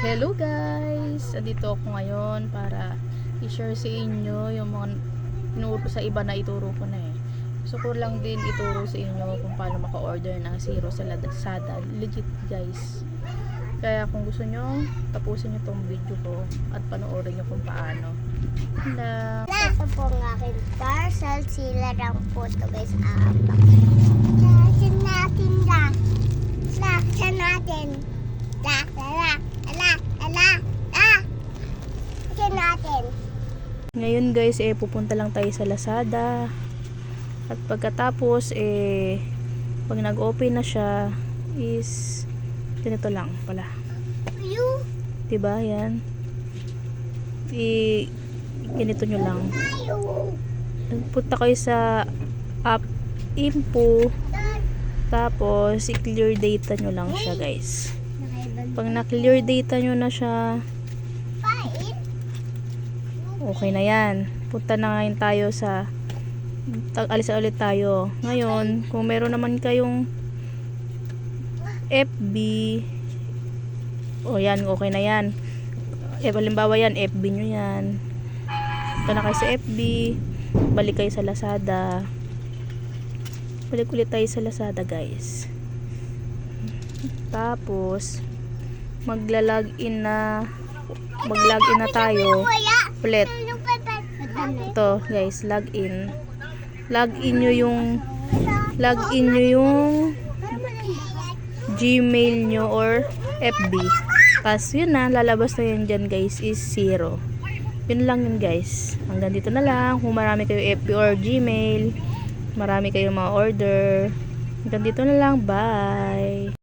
Hello guys! Andito ako ngayon para i-share sa inyo yung mga tinuro sa iba na ituro ko na eh. Gusto ko lang din ituro sa inyo kung paano maka-order ng zero sa Lazada. Legit guys. Kaya kung gusto nyo, tapusin nyo tong video ko at panoorin nyo kung paano. Hello! Ito po ang aking parcel. Sila lang po ito guys. Laksan natin lang. Laksan natin. Laksan natin. Ngayon guys, pupunta lang tayo sa Lazada. At pagkatapos, pag nag-open na siya, is ganito lang pala. Diba? Yan. Ganito nyo lang. Punta kayo sa app info. Tapos, i-clear data nyo lang siya guys. Pag na-clear data nyo na siya, okay na yan. Punta na ngayon tayo sa alis ulit tayo. Ngayon, kung meron naman kayong FB, yan, okay na yan. Halimbawa yan, FB nyo yan. Punta na kayo sa FB, balik kayo sa Lazada. Balik ulit tayo sa Lazada guys. Tapos magla-login na tayo ulit. Ito guys, login nyo yung Gmail nyo or FB. Tapos yun na, lalabas na yun dyan guys is 0. Yun lang yun guys. Hanggang dito na lang. Kung marami kayo FB or Gmail, marami kayong mga order, hanggang dito na lang. Bye!